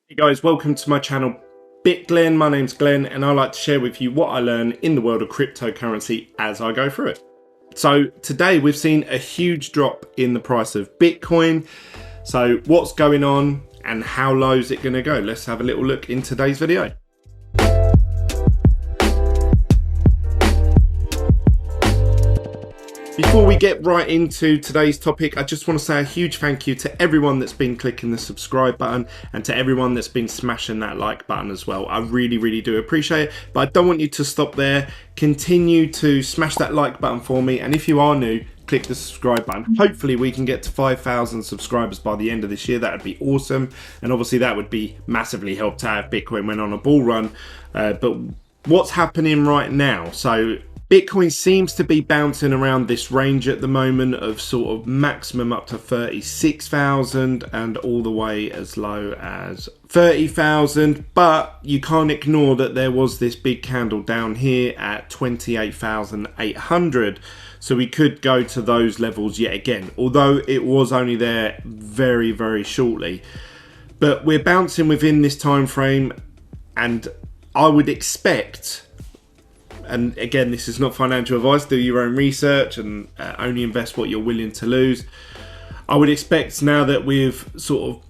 Hey guys, welcome to my channel Glen. My name's Glenn and I like to share with you what I learn in the world of cryptocurrency as I go through it. So today we've seen a huge drop in the price of Bitcoin. So what's going on and how low is it going to go? Let's have a little look in today's video. Before we get right into today's topic, I just want to say a huge thank you to everyone that's been clicking the subscribe button and to everyone that's been smashing that like button as well. I really do appreciate it, but I don't want you to stop there. Continue to smash that like button for me, and if you are new, click the subscribe button. Hopefully we can get to 5,000 subscribers by the end of this year. That would be awesome, and obviously that would be massively helped out if Bitcoin went on a bull run. But what's happening right now? So Bitcoin seems to be bouncing around this range at the moment of sort of maximum up to 36,000 and all the way as low as 30,000. But you can't ignore that there was this big candle down here at 28,800. So we could go to those levels yet again, although it was only there very shortly. But we're bouncing within this time frame, and I would expect, and again, this is not financial advice, do your own research and only invest what you're willing to lose. I would expect now that we've sort of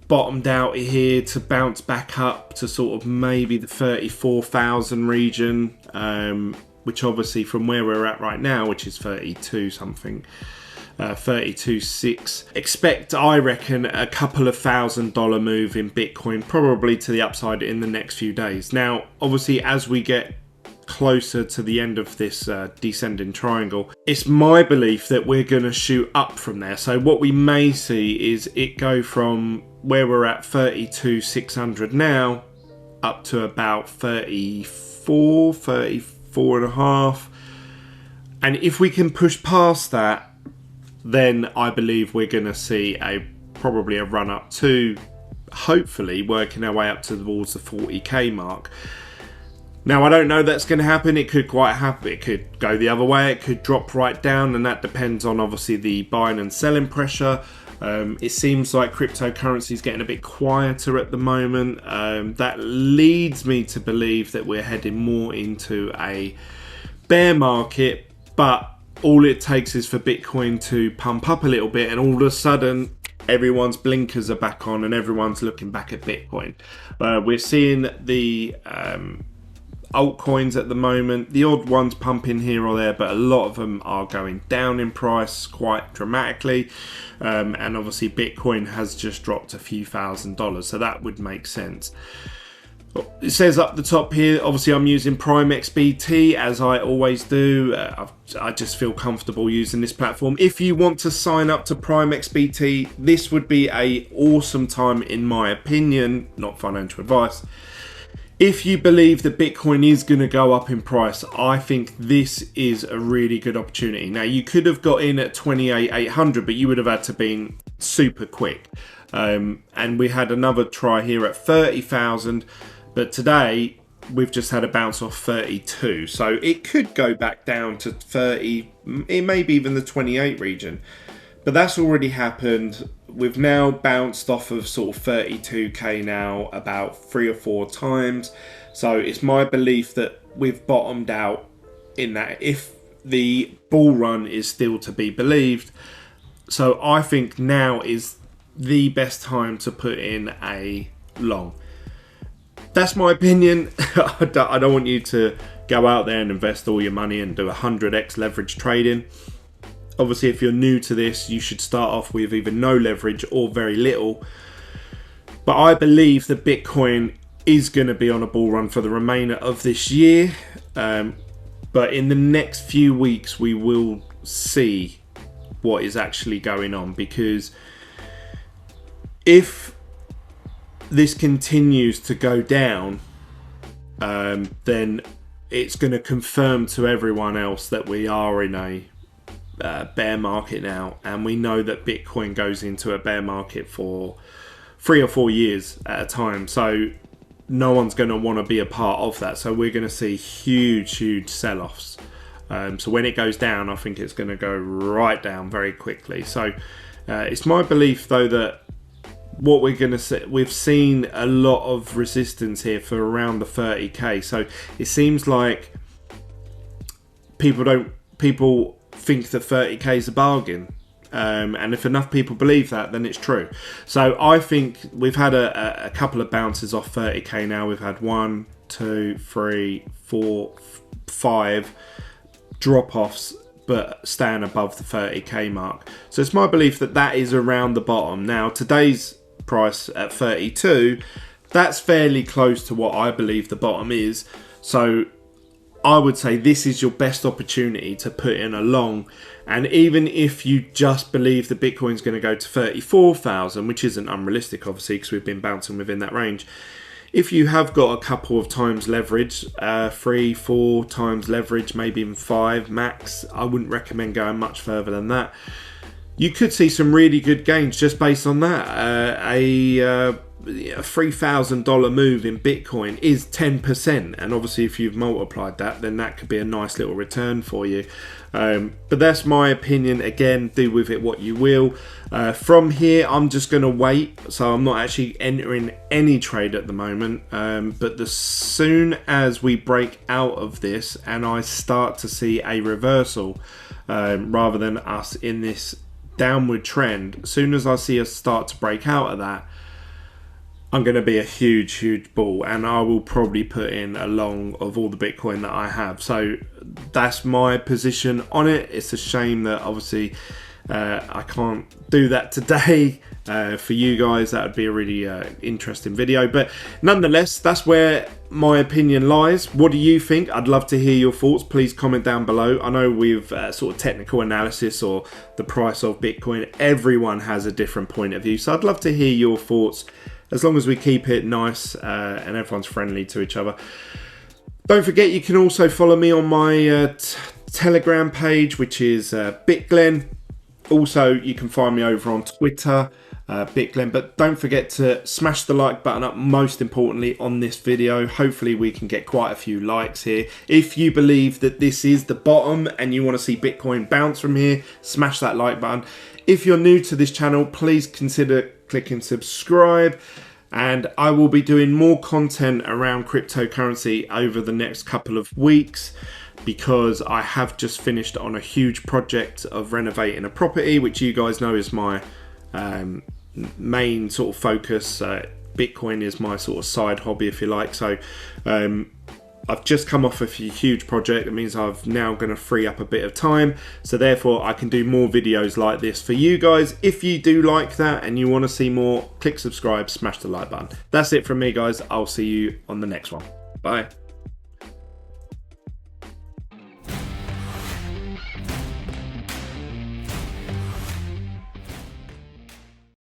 bottomed out here to bounce back up to sort of maybe the 34,000 region, which obviously from where we're at right now, which is 32 something, 32.6. Expect, I reckon, a couple of $1,000 move in Bitcoin, probably to the upside in the next few days. Now, obviously, as we get closer to the end of this descending triangle, it's my belief that we're going to shoot up from there. So what we may see is it go from where we're at 32,600 now up to about 34 and a half, and if we can push past that, then I believe we're going to see probably a run up to, hopefully, working our way up towards the 40k mark. Now, I don't know that's going to happen. It could quite happen. It could go the other way. It could drop right down, and that depends on obviously the buying and selling pressure. It seems like cryptocurrency is getting a bit quieter at the moment. That leads me to believe that we're heading more into a bear market, but all it takes is for Bitcoin to pump up a little bit, and all of a sudden everyone's blinkers are back on and everyone's looking back at Bitcoin. We're seeing the altcoins at the moment, the odd ones pumping here or there, but a lot of them are going down in price quite dramatically, and obviously Bitcoin has just dropped a few $1,000s, so that would make sense. It says up the top here, obviously I'm using Prime XBT as I always do. I just feel comfortable using this platform. If you want to sign up to Prime XBT, this would be an awesome time in my opinion, not financial advice. If you believe that Bitcoin is going to go up in price, I think this is a really good opportunity. Now, you could have got in at 28,800, but you would have had to been super quick. And we had another try here at 30,000, but today we've just had a bounce off 32. So it could go back down to 30, maybe even the 28 region. But that's already happened. We've now bounced off of sort of 32k now about 3 or 4 times. So it's my belief that we've bottomed out in that, if the bull run is still to be believed. So I think now is the best time to put in a long. That's my opinion. I don't want you to go out there and invest all your money and do 100x leverage trading. Obviously, if you're new to this, you should start off with either no leverage or very little. But I believe that Bitcoin is going to be on a bull run for the remainder of this year. But in the next few weeks, we will see what is actually going on. Because if this continues to go down, then it's going to confirm to everyone else that we are in a bear market now, and we know that Bitcoin goes into a bear market for 3 or 4 years at a time, so no one's going to want to be a part of that. So we're going to see huge sell-offs. So when it goes down, I think it's going to go right down very quickly. So it's my belief though that what we're going to see, we've seen a lot of resistance here for around the 30k. So it seems like people think that 30k is a bargain. And if enough people believe that, then it's true. So I think we've had a couple of bounces off 30k now. We've had 1, 2, 3, 4, 5 drop-offs, but staying above the 30k mark. So it's my belief that that is around the bottom. Now, today's price at 32, that's fairly close to what I believe the bottom is. So I would say this is your best opportunity to put in a long. And even if you just believe that Bitcoin's going to go to 34,000, which isn't unrealistic, obviously, because we've been bouncing within that range. If you have got a couple of times leverage, 3, 4 times leverage, maybe even 5 max, I wouldn't recommend going much further than that. You could see some really good gains just based on that. A $3,000 move in Bitcoin is 10%, and obviously if you've multiplied that, then that could be a nice little return for you. But that's my opinion. Again, do with it what you will. From here, I'm just going to wait, so I'm not actually entering any trade at the moment. But as soon as we break out of this and I start to see a reversal, rather than us in this downward trend, as soon as I see us start to break out of that, I'm going to be a huge bull, and I will probably put in a long of all the Bitcoin that I have. So that's my position on it. It's a shame that obviously I can't do that today. For you guys, that would be a really interesting video, but nonetheless, that's where my opinion lies. What do you think? I'd love to hear your thoughts. Please comment down below. I know with sort of technical analysis or the price of Bitcoin, everyone has a different point of view, so I'd love to hear your thoughts, as long as we keep it nice and everyone's friendly to each other. Don't forget, you can also follow me on my Telegram page, which is BitGlen. Also, you can find me over on Twitter, BitGlen. But don't forget to smash the like button up, most importantly, on this video. Hopefully we can get quite a few likes here. If you believe that this is the bottom and you want to see Bitcoin bounce from here, smash that like button. If you're new to this channel, please consider clicking subscribe, and I will be doing more content around cryptocurrency over the next couple of weeks, because I have just finished on a huge project of renovating a property, which you guys know is my main sort of focus. Bitcoin is my sort of side hobby, if you like. So I've just come off of a huge project. It means I've now going to free up a bit of time, so therefore I can do more videos like this for you guys. If you do like that and you want to see more, click subscribe, smash the like button. That's it from me, guys. I'll see you on the next one. Bye.